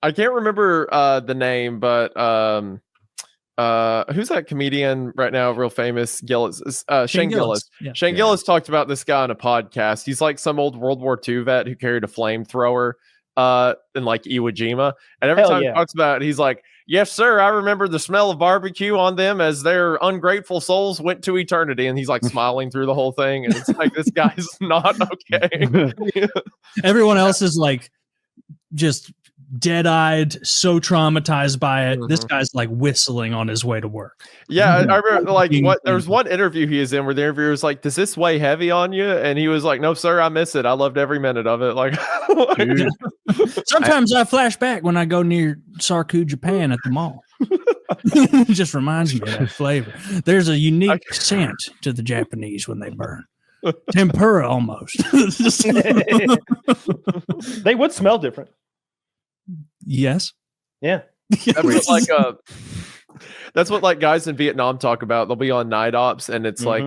I can't remember the name, but who's that comedian right now, real famous? Gillis, Shane Gillis. Yeah. Shane Gillis talked about this guy on a podcast. He's like some old World War II vet who carried a flamethrower in like Iwo Jima, and every time he talks about it, he's like, "Yes, sir, I remember the smell of barbecue on them as their ungrateful souls went to eternity." And he's like smiling through the whole thing, and it's like, this guy's not okay. Everyone else is like just dead-eyed, so traumatized by it. This guy's like whistling on his way to work. Yeah, I remember like there was one interview he was in where the interviewer was like, "Does this weigh heavy on you?" And he was like, "No, sir, I miss it. I loved every minute of it." Like, sometimes I flash back when I go near Sarku, Japan at the mall. It just reminds me of that flavor. There's a unique scent to the Japanese when they burn. Tempura almost. They would smell different. Yes. Yeah. That's what like guys in Vietnam talk about. They'll be on night ops, and it's like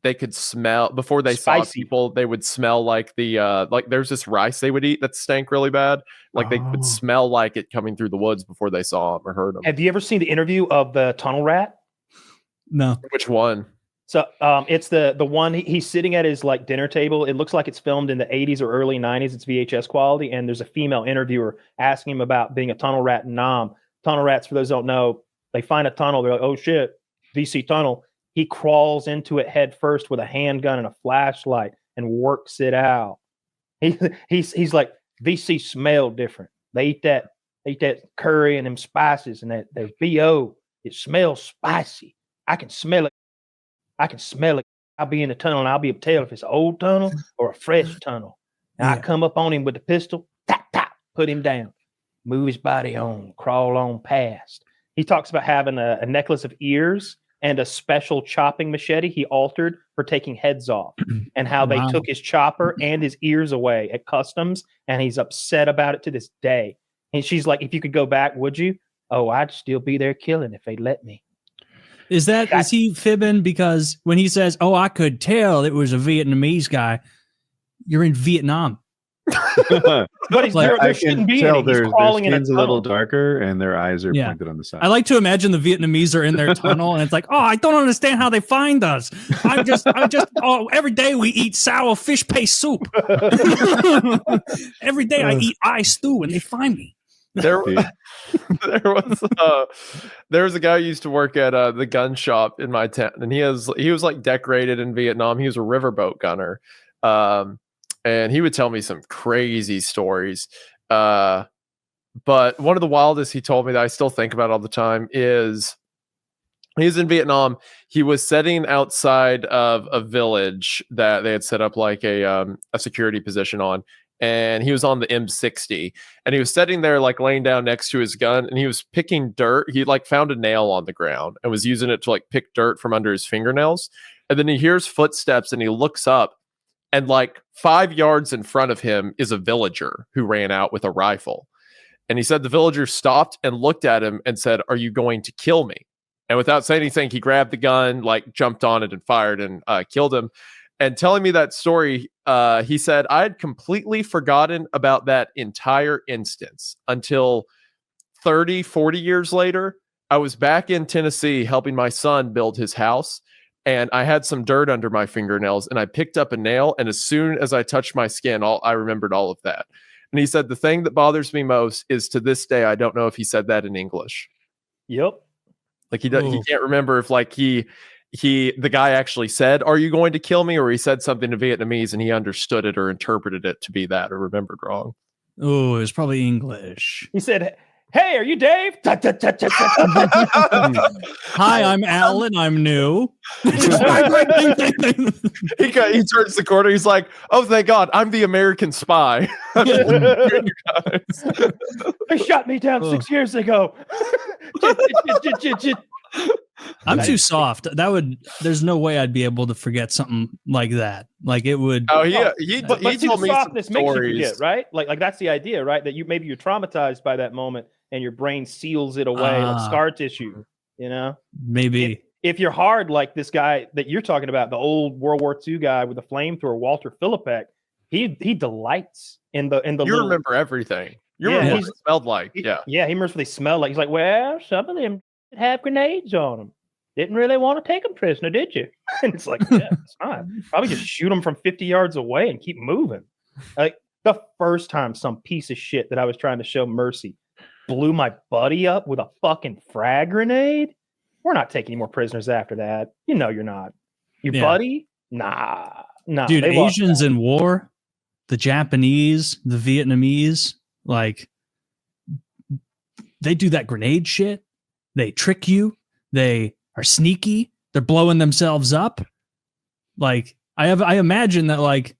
they could smell before they saw people. They would smell like the like there's this rice they would eat that stank really bad. Like they would smell like it coming through the woods before they saw them or heard them. Have you ever seen the interview of the tunnel rat? No. Which one? So it's the one he's sitting at his like dinner table. It looks like it's filmed in the 80s or early 90s. It's VHS quality, and there's a female interviewer asking him about being a tunnel rat in Nam. Tunnel rats, for those who don't know, they find a tunnel. They're like, "Oh shit, VC tunnel." He crawls into it head first with a handgun and a flashlight and works it out. He's like, VC smell different. They eat that curry and them spices and that BO. It smells spicy. I can smell it. I'll be in the tunnel and I'll be able to tell if it's an old tunnel or a fresh tunnel. And I come up on him with the pistol, tap, tap, put him down, move his body on, crawl on past. He talks about having a necklace of ears and a special chopping machete he altered for taking heads off, and how they took his chopper and his ears away at customs, and he's upset about it to this day. And she's like, "If you could go back, would you?" "Oh, I'd still be there killing if they'd let me." Is he fibbing? Because when he says, "Oh, I could tell it was a Vietnamese guy," you're in Vietnam. But there shouldn't be any. He's crawling in a tunnel. A little darker, and their eyes are pointed on the side. I like to imagine the Vietnamese are in their tunnel, and it's like, "Oh, I don't understand how they find us. I just, every day we eat sour fish paste soup. Every day I eat ice stew, and they find me." There was a guy who used to work at the gun shop in my town, and he was like decorated in Vietnam. He was a riverboat gunner, and he would tell me some crazy stories. But one of the wildest he told me that I still think about all the time is he's in Vietnam. He was sitting outside of a village that they had set up like a security position on. And he was on the M60, and he was sitting there like laying down next to his gun, and he was picking dirt. He like found a nail on the ground and was using it to like pick dirt from under his fingernails. And then he hears footsteps, and he looks up, and like 5 yards in front of him is a villager who ran out with a rifle. And he said the villager stopped and looked at him and said, "Are you going to kill me?" And without saying anything, he grabbed the gun, like jumped on it and fired and killed him. And telling me that story, he said, "I had completely forgotten about that entire instance until 30, 40 years later. I was back in Tennessee helping my son build his house, and I had some dirt under my fingernails, and I picked up a nail, and as soon as I touched my skin, I remembered all of that." And he said, the thing that bothers me most is to this day, I don't know if he said that in English. Yep. Like he can't remember if like the guy actually said, "Are you going to kill me?" or he said something in Vietnamese and he understood it or interpreted it to be that or remembered wrong. Oh, it was probably English. He said, "Hey, are you Dave?" "Hi, I'm Alan. I'm new." He turns the corner. He's like, "Oh, thank God, I'm the American spy." They shot me down 6 years ago. I'm too soft. There's no way I'd be able to forget something like that. Like it would. Oh yeah, he told me some softness makes you stories. forget, right? Like that's the idea, right? That you're traumatized by that moment, and your brain seals it away like scar tissue. You know, maybe if you're hard like this guy that you're talking about, the old World War II guy with the flamethrower, Walter Filipek, he delights in the. You remember everything. You remember what it smelled like? Yeah. Yeah, he remembers what they smelled like. He's like, well, some of them have grenades on them. Didn't really want to take them prisoner, did you? And it's like, yeah, it's not. Probably just shoot them from 50 yards away and keep moving. Like the first time some piece of shit that I was trying to show mercy blew my buddy up with a fucking frag grenade, we're not taking any more prisoners after that. You know you're not. Your buddy? Nah. Dude, Asians in war, the Japanese, the Vietnamese, like, they do that grenade shit. They trick you. They are sneaky. They're blowing themselves up. Like, I imagine that, like,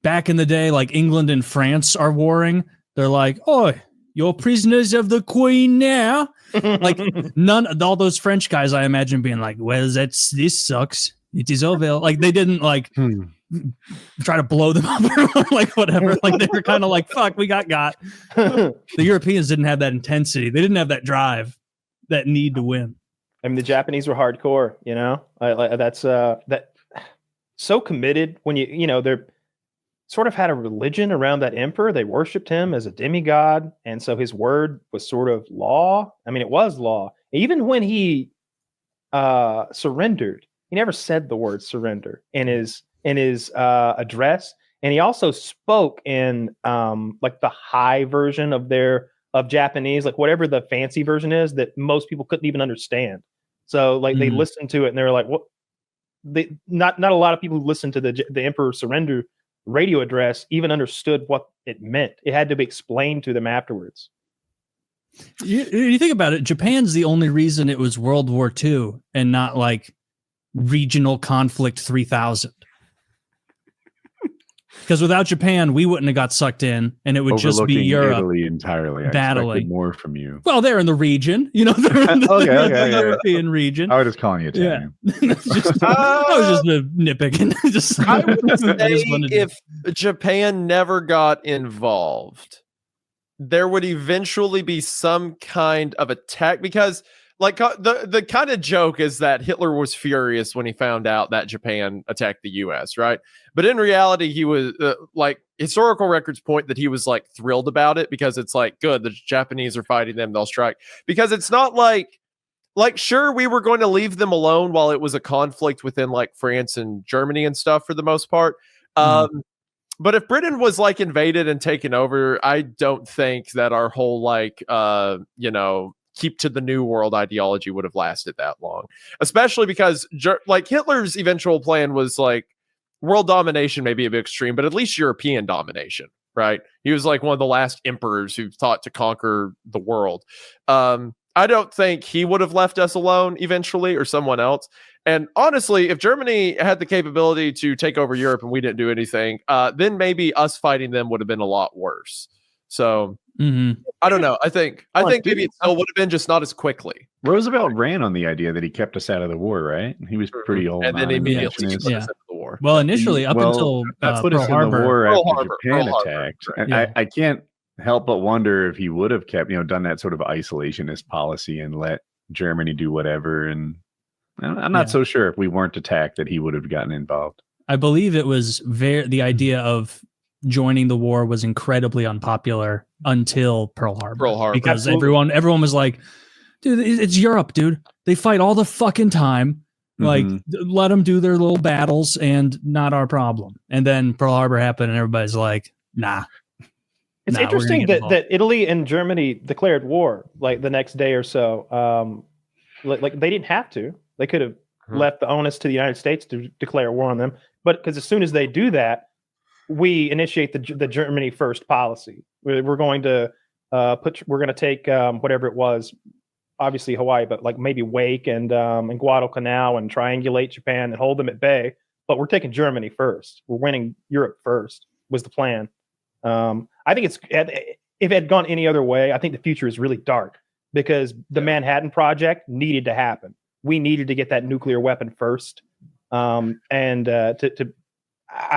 back in the day, like England and France are warring. They're like, "Oh, you're prisoners of the Queen now." Like, all those French guys, I imagine being like, "Well, this sucks. It is over." Like, they didn't like try to blow them up or like whatever. Like, they were kind of like, "Fuck, we got." The Europeans didn't have that intensity. They didn't have that drive, that need to win. I mean, the Japanese were hardcore, you know. That's that so committed when they're sort of had a religion around that emperor. They worshipped him as a demigod, and so his word was sort of law. I mean, it was law. Even when he surrendered, he never said the word surrender in his address, and he also spoke in like the high version of Japanese, like whatever the fancy version is that most people couldn't even understand. So like they listened to it and they were like, what? Not a lot of people who listened to the Emperor Surrender radio address even understood what it meant. It had to be explained to them afterwards. You think about it, Japan's the only reason it was World War II and not like regional conflict 3000. Because without Japan, we wouldn't have got sucked in, and it would just be Europe. Italy entirely. Battling more from you. Well, they're in the region, they're in the European region. I was just calling you Italian. I was just nitpicking. I would say if Japan never got involved, there would eventually be some kind of attack, because like the kind of joke is that Hitler was furious when he found out that Japan attacked the US, right? But in reality, he was like, historical records point that he was like thrilled about it, because it's like, good, the Japanese are fighting them, they'll strike. Because it's not like sure, we were going to leave them alone while it was a conflict within like France and Germany and stuff for the most part. But if Britain was like invaded and taken over, I don't think that our whole like keep to the new world ideology would have lasted that long, especially because like Hitler's eventual plan was like world domination, maybe a bit extreme, but at least European domination, right? He was like one of the last emperors who thought to conquer the world. I don't think he would have left us alone eventually, or someone else. And honestly, if Germany had the capability to take over Europe and we didn't do anything, then maybe us fighting them would have been a lot worse. So I don't know. I think maybe it still would have been, just not as quickly. Roosevelt ran on the idea that he kept us out of the war, right? He was pretty old, and then immediately put us into the war. Well, initially, until that's what Pearl Harbor. The war after Japan attacked. Right. I can't help but wonder if he would have kept, done that sort of isolationist policy and let Germany do whatever. And I'm not so sure if we weren't attacked that he would have gotten involved. I believe it was the idea of joining the war was incredibly unpopular until Pearl Harbor. Because everyone was like, dude, it's Europe, dude. They fight all the fucking time. Like, let them do their little battles and not our problem. And then Pearl Harbor happened and everybody's like, nah. It's interesting that Italy and Germany declared war like the next day or so. Like they didn't have to. They could have left the onus to the United States to declare war on them. But because as soon as they do that, we initiate the Germany first policy. We're going to take whatever it was, obviously Hawaii, but like maybe Wake and Guadalcanal, and triangulate Japan and hold them at bay. But we're taking Germany first. We're winning Europe first was the plan. I think if it had gone any other way, I think the future is really dark, because the Manhattan Project needed to happen. We needed to get that nuclear weapon first. I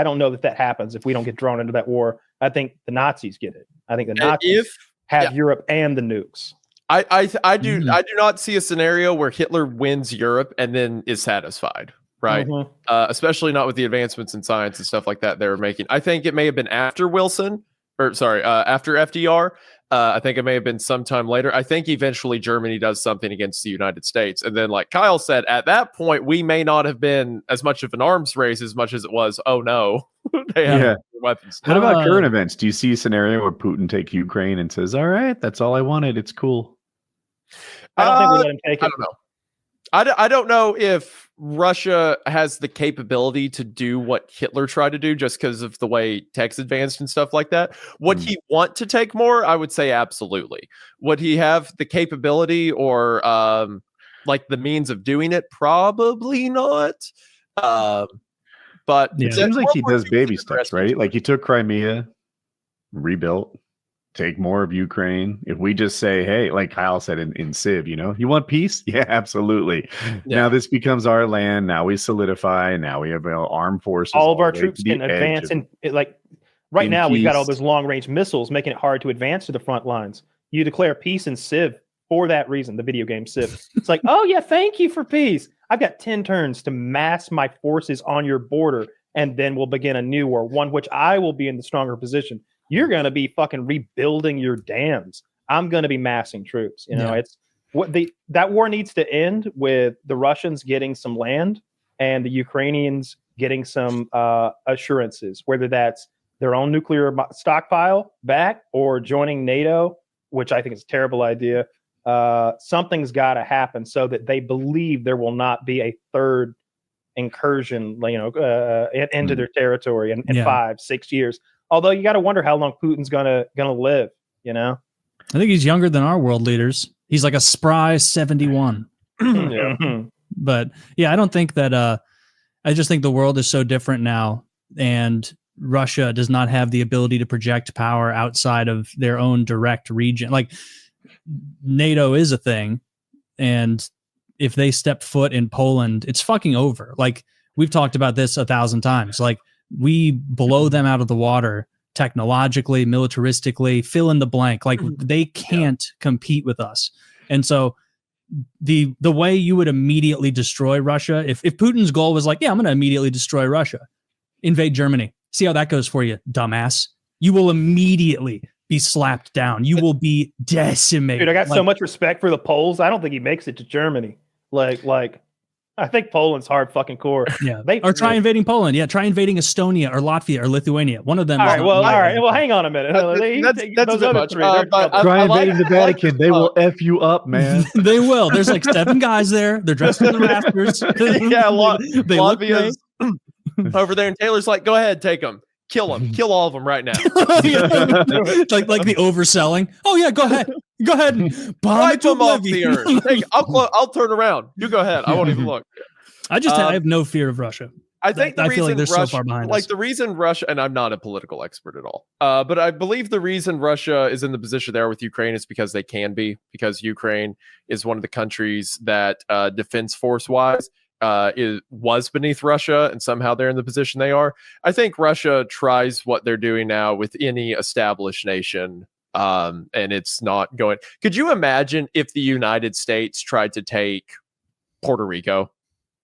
don't know that happens if we don't get drawn into that war. I think the Nazis get it. I think the Nazis have Europe and the nukes. I do not see a scenario where Hitler wins Europe and then is satisfied, right? Especially not with the advancements in science and stuff like that they were making. I think it may have been after after FDR, I think it may have been sometime later. I think eventually Germany does something against the United States. And then, like Kyle said, at that point, we may not have been as much of an arms race as much as it was, oh no, they have weapons. What about current events? Do you see a scenario where Putin takes Ukraine and says, all right, that's all I wanted. It's cool. I don't think we let him take it. I don't know. I don't know if Russia has the capability to do what Hitler tried to do just because of the way tech's advanced and stuff like that. Would he want to take more? I would say absolutely. Would he have the capability or like the means of doing it? Probably not. But it seems like he does baby steps, right? Like he took Crimea, rebuilt. Take more of Ukraine. If we just say, hey, like Kyle said in Civ, you want peace? Yeah, absolutely. Yeah. Now this becomes our land. Now we solidify. Now we have armed forces. All of our troops can advance. And right now, we've got all those long range missiles making it hard to advance to the front lines. You declare peace in Civ for that reason, the video game Civ. It's like, oh, yeah, thank you for peace. I've got 10 turns to mass my forces on your border, and then we'll begin a new war, one which I will be in the stronger position. You're going to be fucking rebuilding your dams. I'm going to be massing troops. It's what that war needs to end with the Russians getting some land and the Ukrainians getting some assurances, whether that's their own nuclear stockpile back or joining NATO, which I think is a terrible idea. Something's got to happen so that they believe there will not be a third incursion, into their territory in 5-6 years. Although you got to wonder how long Putin's gonna live, I think he's younger than our world leaders. He's like a spry 71. But yeah, I don't think that. I just think the world is so different now, and Russia does not have the ability to project power outside of their own direct region. Like NATO is a thing, and if they step foot in Poland, it's fucking over. Like we've talked about this 1,000 times. Like. We blow them out of the water technologically, militaristically, fill in the blank. Like they can't compete with us. And so the way you would immediately destroy Russia, if Putin's goal was like, yeah, I'm going to immediately destroy Russia, invade Germany. See how that goes for you, dumbass. You will immediately be slapped down. You will be decimated. Dude, I got so much respect for the Poles. I don't think he makes it to Germany. Like I think Poland's hard fucking core. Yeah, or try invading Poland. Yeah, try invading Estonia or Latvia or Lithuania. One of them. All right. Well, hang on a minute. That's a bit much. Try invading the Vatican. They will f you up, man. They will. There's like 7 guys there. They're dressed in the rafters. Latvia's over there, and Taylor's like, "Go ahead, take them." Kill them. Kill all of them right now. like the overselling. Oh yeah, go ahead. Go ahead and wipe them off the earth. I'll turn around. You go ahead. I won't even look. I have no fear of Russia. I think I feel like they're so far behind us. The reason Russia, and I'm not a political expert at all, but I believe the reason Russia is in the position there with Ukraine is because they can be, because Ukraine is one of the countries that defense force wise was beneath Russia, and somehow they're in the position they are. I think Russia tries what they're doing now with any established nation, and it's not going. Could you imagine if the United States tried to take Puerto Rico?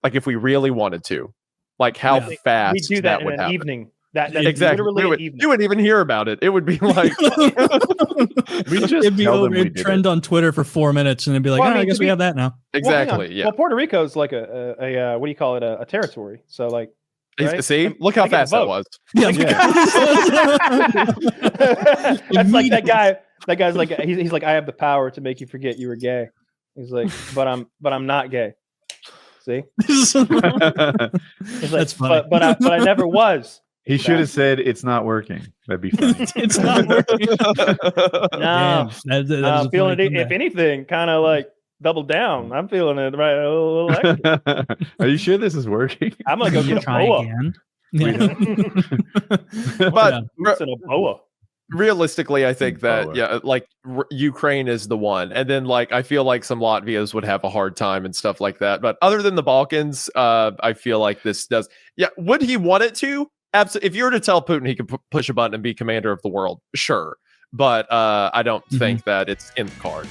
Like if we really wanted to, like how fast we do that would in an happen. Evening. That exactly. You wouldn't even hear about it. It would be like it'd be over. It'd trend on Twitter for 4 minutes, and it'd be like, I guess we have that now. Exactly. Well, Puerto Rico is like a what do you call it? A territory. So like, right? See, look how fast that was. Yeah. That's like that guy. That guy's like he's like, I have the power to make you forget you were gay. He's like, but I'm not gay. See, he's like, that's funny. But I never was. He should have said it's not working. That'd be funny. It's not working. No, I'm feeling it. If anything, kind of like double down. I'm feeling it right a little extra. Are you sure this is working? I'm gonna go get a boa. Again. But a boa. Realistically, I think that Ukraine is the one, and then I feel like some Latvias would have a hard time and stuff like that. But other than the Balkans, I feel like this does. Yeah, would he want it to? Absolutely. If you were to tell Putin he could push a button and be commander of the world, sure. But I don't think that it's in the cards.